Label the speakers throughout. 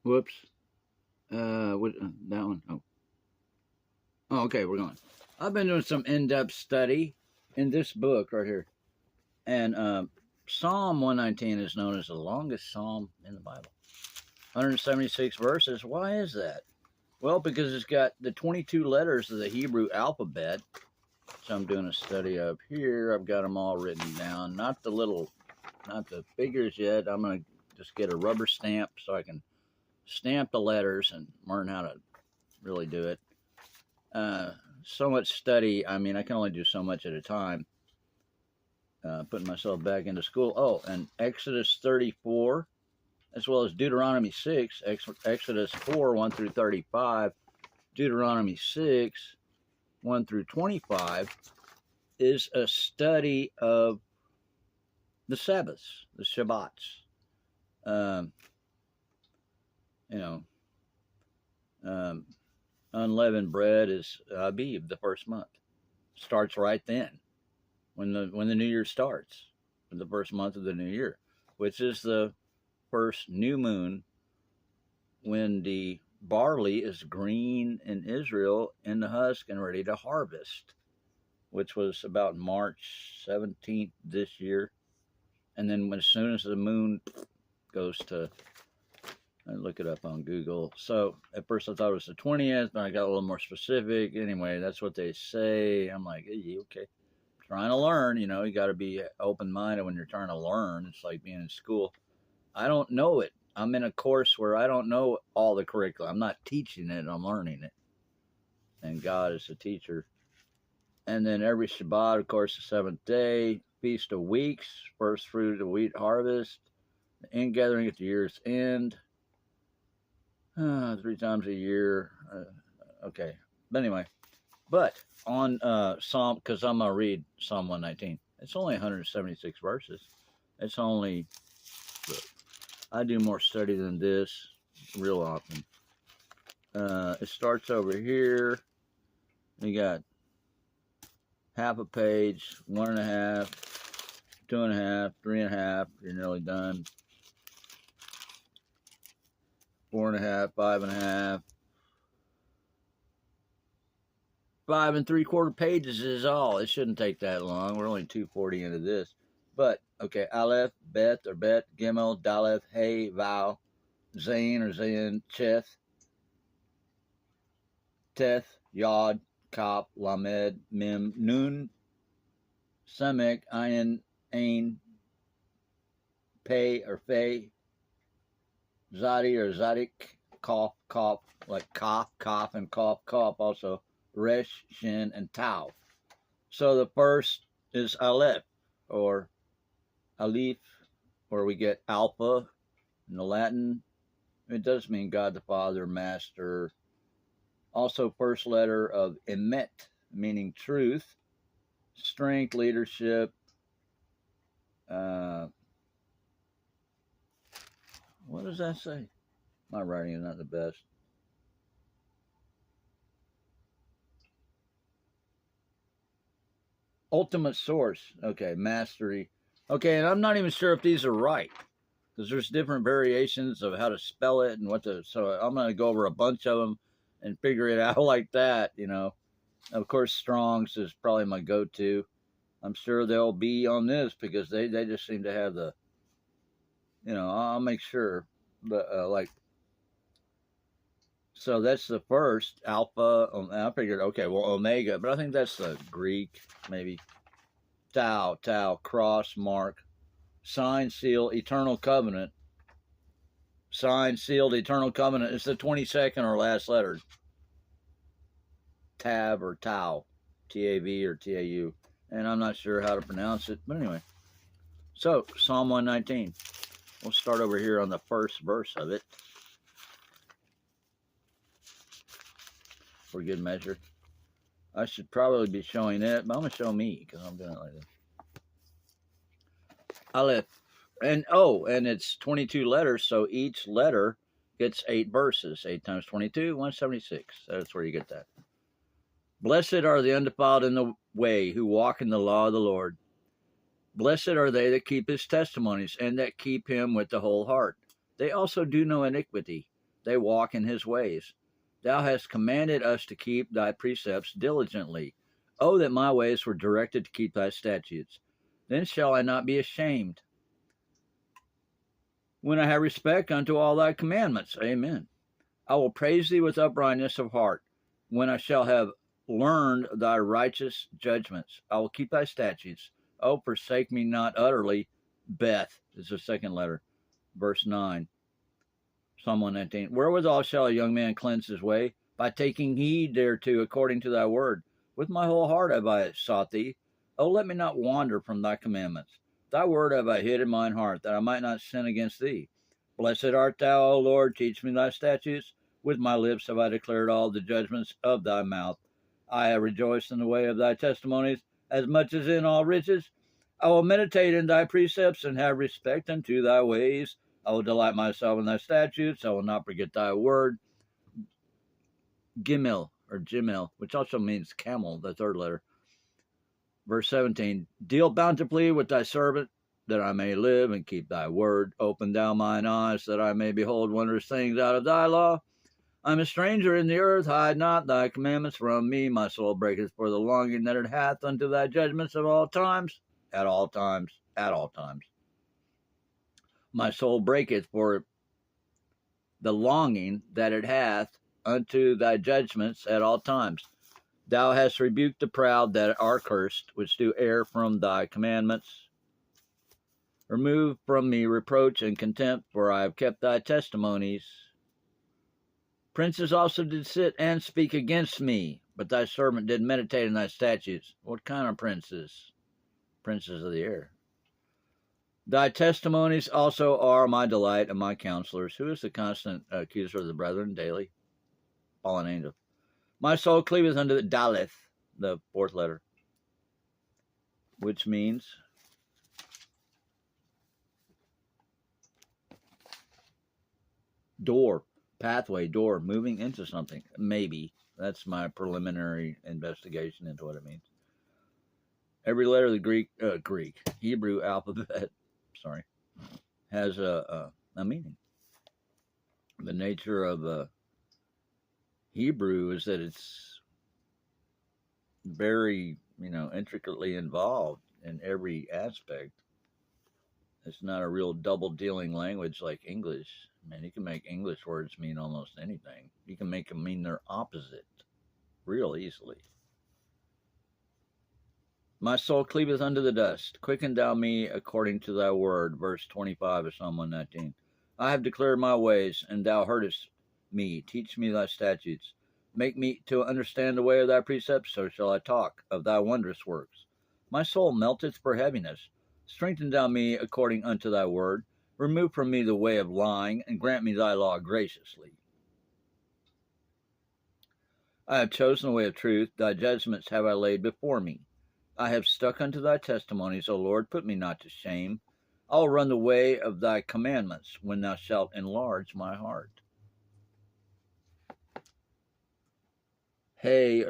Speaker 1: Whoops. What, that one? Oh, okay, we're going. I've been doing some in-depth study in this book right here. And Psalm 119 is known as the longest psalm in the Bible. 176 verses. Why is that? Well, because it's got the 22 letters of the Hebrew alphabet. So I'm doing a study up here. I've got them all written down. Not the figures yet. I'm going to just get a rubber stamp so I can stamp the letters and learn how to really do it. So much study. I mean, I can only do so much at a time. Putting myself back into school. Oh, and Exodus 34, as well as Deuteronomy 6, Exodus 4, 1 through 35, Deuteronomy 6, 1 through 25, is a study of the Sabbaths, the Shabbats. Unleavened bread is Abib, the first month. Starts right then, when the new year starts, the first month of the new year, which is the first new moon, when the barley is green in Israel in the husk and ready to harvest, which was about March 17th this year. And then as soon as the moon goes to, I look it up on Google. So at first I thought it was the 20th, but I got a little more specific. Anyway, that's what they say. I'm like, hey, okay. Trying to learn, you got to be open-minded when you're trying to learn. It's like being in school. I don't know it. I'm in a course where I don't know all the curriculum. I'm not teaching it, I'm learning it. And God is the teacher. And then every Shabbat, of course, the seventh day, Feast of Weeks, first fruit of the wheat harvest, the ingathering at the year's end, 3 times a year. Okay. But anyway, on Psalm, because I'm going to read Psalm 119. It's only 176 verses. It's only, I do more study than this real often. It starts over here. You got half a page, 1.5, 2.5, 3.5. You're nearly done. 4.5, 5.5. 5 3/4 pages is all. It shouldn't take that long. We're only 240 into this. But, okay, Aleph, Bet, or Bet, Gimel, Daleth, Hey, Vav, Zain, or Zayin, Cheth, Teth, Yod, Kaf, Lamed, Mim, Nun, Samek, Ayin, Ain, Pei, or Fei, Zadi, or Zadik, Kaf, Kaf, like Kaf, Kaf, and Kaf, Kaf also. Resh, Shin, and Tau. So the first is Aleph, or Aleph, where we get Alpha in the Latin. It does mean God the Father, Master. Also, first letter of Emet, meaning truth, strength, leadership. What does that say? My writing is not the best. Ultimate source. Okay, mastery. Okay, and I'm not even sure if these are right, because there's different variations of how to spell it and what to. So I'm going to go over a bunch of them and figure it out like that. Of course, Strong's is probably my go-to. I'm sure they'll be on this because they just seem to have the. I'll make sure, but So that's the first, Alpha. I figured, okay, well, Omega, but I think that's the Greek, maybe. Tau, cross, mark, sign, seal, eternal covenant. Sign, sealed, eternal covenant. It's the 22nd or last letter. Tav or Tau, T-A-V or T-A-U. And I'm not sure how to pronounce it, but anyway. So, Psalm 119. We'll start over here on the first verse of it. For good measure. I should probably be showing it, but I'm going to show me because I'm doing it like this. Aleph. And it's 22 letters, so each letter gets 8 verses. 8 times 22, 176. That's where you get that. Blessed are the undefiled in the way who walk in the law of the Lord. Blessed are they that keep his testimonies and that keep him with the whole heart. They also do no iniquity. they walk in his ways. Thou hast commanded us to keep thy precepts diligently. Oh, that my ways were directed to keep thy statutes. Then shall I not be ashamed when I have respect unto all thy commandments. Amen. I will praise thee with uprightness of heart when I shall have learned thy righteous judgments. I will keep thy statutes. Oh, forsake me not utterly. Beth is the second letter, verse 9. Psalm 119. Wherewithal shall a young man cleanse his way? By taking heed thereto according to thy word. With my whole heart have I sought thee. Oh, let me not wander from thy commandments. Thy word have I hid in mine heart, that I might not sin against thee. Blessed art thou, O Lord, teach me thy statutes. With my lips have I declared all the judgments of thy mouth. I have rejoiced in the way of thy testimonies, as much as in all riches. I will meditate in thy precepts, and have respect unto thy ways. I will delight myself in thy statutes. I will not forget thy word. Gimel, which also means camel, the third letter. Verse 17, deal bountifully with thy servant, that I may live and keep thy word. Open thou mine eyes, that I may behold wondrous things out of thy law. I am a stranger in the earth, hide not thy commandments from me. My soul breaketh for the longing that it hath unto thy judgments of all times, at all times. My soul breaketh for the longing that it hath unto thy judgments at all times. Thou hast rebuked the proud that are cursed, which do err from thy commandments. Remove from me reproach and contempt, for I have kept thy testimonies. Princes also did sit and speak against me, but thy servant did meditate in thy statutes. What kind of princes? Princes of the air. Thy testimonies also are my delight and my counselors. Who is the constant accuser of the brethren daily? Fallen angel. My soul cleaveth unto the Daleth, the fourth letter, which means door, pathway, door, moving into something. Maybe. That's my preliminary investigation into what it means. Every letter of the Hebrew alphabet, has a meaning. The nature of Hebrew is that it's very, intricately involved in every aspect. It's not a real double-dealing language like English. Man, you can make English words mean almost anything. You can make them mean their opposite real easily. My soul cleaveth unto the dust. Quicken thou me according to thy word. Verse 25 of Psalm 119. I have declared my ways, and thou heardest me. Teach me thy statutes. Make me to understand the way of thy precepts, so shall I talk of thy wondrous works. My soul melteth for heaviness. Strengthen thou me according unto thy word. Remove from me the way of lying, and grant me thy law graciously. I have chosen the way of truth. Thy judgments have I laid before me. I have stuck unto thy testimonies, O Lord. Put me not to shame. I will run the way of thy commandments when thou shalt enlarge my heart. Hey,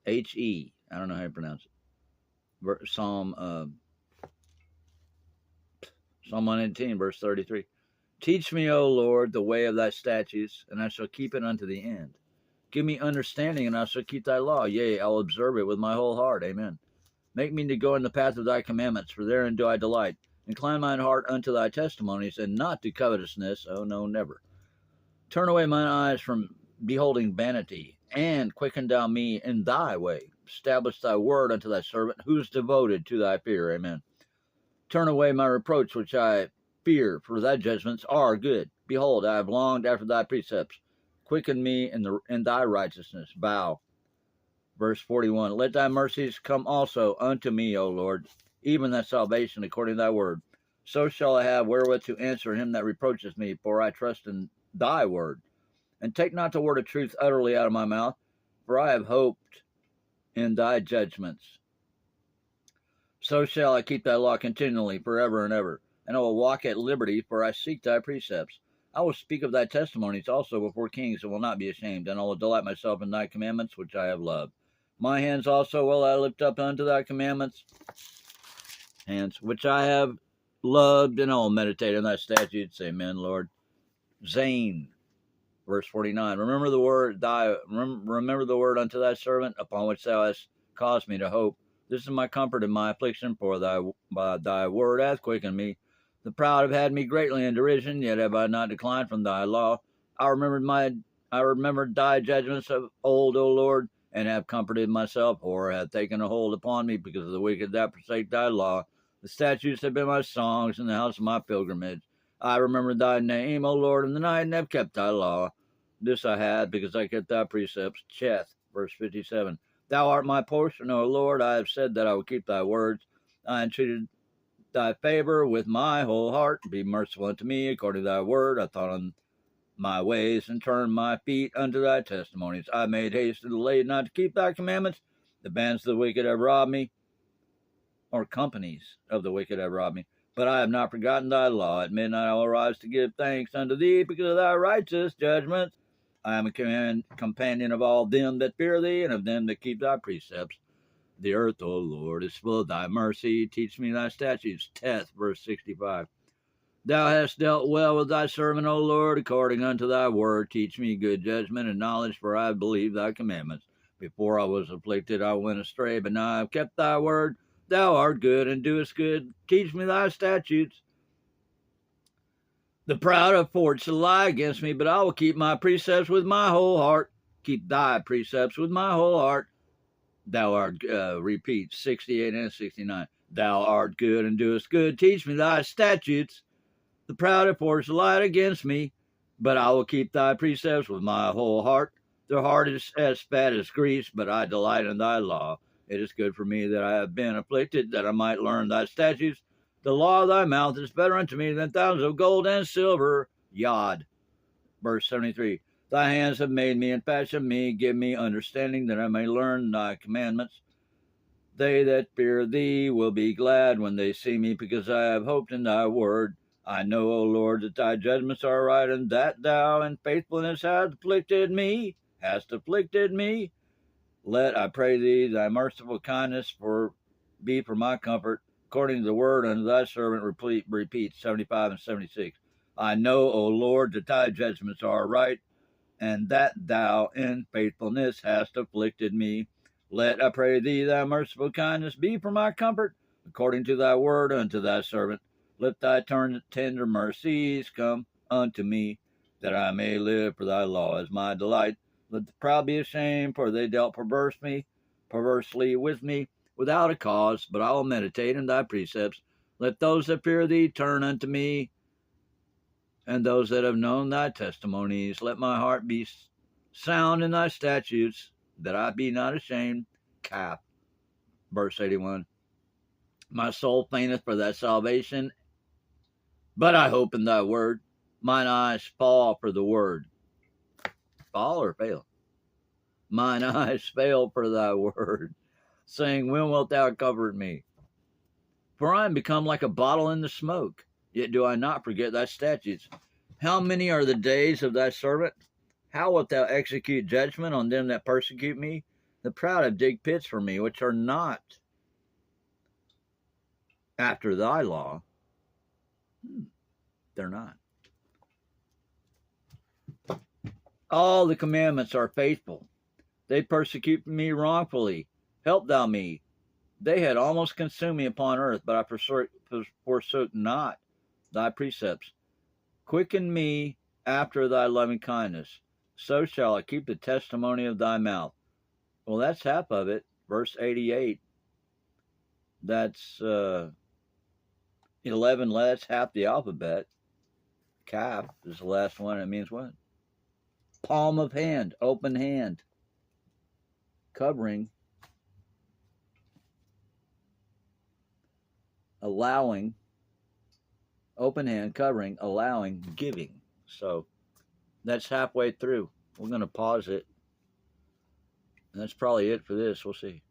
Speaker 1: H-E. I don't know how you pronounce it. Psalm 118, verse 33. Teach me, O Lord, the way of thy statutes, and I shall keep it unto the end. Give me understanding, and I shall keep thy law. Yea, I will observe it with my whole heart. Amen. Make me to go in the path of thy commandments, for therein do I delight. Incline mine heart unto thy testimonies, and not to covetousness. Oh, no, never. Turn away mine eyes from beholding vanity, and quicken thou me in thy way. Establish thy word unto thy servant, who is devoted to thy fear. Amen. Turn away my reproach, which I fear, for thy judgments are good. Behold, I have longed after thy precepts. Quicken me in thy righteousness. Bow. Verse 41. Let thy mercies come also unto me, O Lord, even thy salvation according to thy word. So shall I have wherewith to answer him that reproacheth me, for I trust in thy word. And take not the word of truth utterly out of my mouth, for I have hoped in thy judgments. So shall I keep thy law continually, forever and ever. And I will walk at liberty, for I seek thy precepts. I will speak of thy testimonies also before kings, and will not be ashamed. And I will delight myself in thy commandments, which I have loved. My hands also will I lift up unto thy commandments, hands which I have loved, and I will meditate in thy statutes. Amen, Lord. Zane, Verse 49. Remember the word remember the word unto thy servant, upon which thou hast caused me to hope. This is my comfort in my affliction, for thy word hath quickened me. The proud have had me greatly in derision, yet have I not declined from thy law. I remembered thy judgments of old, O Lord, and have comforted myself. Horror hath taken a hold upon me, because of the wicked that forsake thy law. The statutes have been my songs in the house of my pilgrimage. I remembered thy name, O Lord, in the night, and have kept thy law. This I had, because I kept thy precepts. Cheth, verse 57. Thou art my portion, O Lord. I have said that I will keep thy words. I entreated thy favor with my whole heart. Be merciful unto me, according to thy word. I thought on my ways, and turned my feet unto thy testimonies. I made haste and delayed not to keep thy commandments. The bands of the wicked have robbed me, or companies of the wicked have robbed me. But I have not forgotten thy law. At midnight I will rise to give thanks unto thee, because of thy righteous judgments. I am a companion of all them that fear thee, and of them that keep thy precepts. The earth, O Lord, is full of thy mercy. Teach me thy statutes. Teth, verse 65. Thou hast dealt well with thy servant, O Lord, according unto thy word. Teach me good judgment and knowledge, for I have believed thy commandments. Before I was afflicted, I went astray, but now I have kept thy word. Thou art good and doest good. Teach me thy statutes. The proud have forged a lie against me, but I will keep my precepts with my whole heart. Keep thy precepts with my whole heart. Thou art, repeat, 68 and 69. Thou art good and doest good. Teach me thy statutes. The proud have forged a lie against me, but I will keep thy precepts with my whole heart. Their heart is as fat as grease, but I delight in thy law. It is good for me that I have been afflicted, that I might learn thy statutes. The law of thy mouth is better unto me than thousands of gold and silver. Yod. Verse 73. Thy hands have made me and fashioned me. Give me understanding, that I may learn thy commandments. They that fear thee will be glad when they see me, because I have hoped in thy word. I know, O Lord, that thy judgments are right, and that thou in faithfulness hast afflicted me. Let, I pray thee, thy merciful kindness be for my comfort, according to the word unto thy servant. Repeat 75 and 76. I know, O Lord, that thy judgments are right, and that thou in faithfulness hast afflicted me. Let, I pray thee, thy merciful kindness be for my comfort, according to thy word unto thy servant. Let thy tender mercies come unto me, that I may live, for thy law is my delight. Let the proud be ashamed, for they dealt perversely with me, without a cause, but I will meditate in thy precepts. Let those that fear thee turn unto me, and those that have known thy testimonies. Let my heart be sound in thy statutes, that I be not ashamed. Cap. Verse 81. My soul fainteth for thy salvation, but I hope in thy word. Mine eyes fall for the word. Fall or fail? Mine eyes fail for thy word, saying, when wilt thou comfort me? For I am become like a bottle in the smoke, yet do I not forget thy statutes. How many are the days of thy servant? How wilt thou execute judgment on them that persecute me? The proud have digged pits for me, which are not after thy law. They're not. All the commandments are faithful. They persecute me wrongfully. Help thou me. They had almost consumed me upon earth, but I forsook not thy precepts. Quicken me after thy loving kindness. So shall I keep the testimony of thy mouth. Well, that's half of it. Verse 88. That's 11. That's half the alphabet. Kaf is the last one. It means what? Palm of hand, open hand, covering, allowing, open hand, covering, allowing, giving. So that's halfway through. We're going to pause it. And that's probably it for this. We'll see.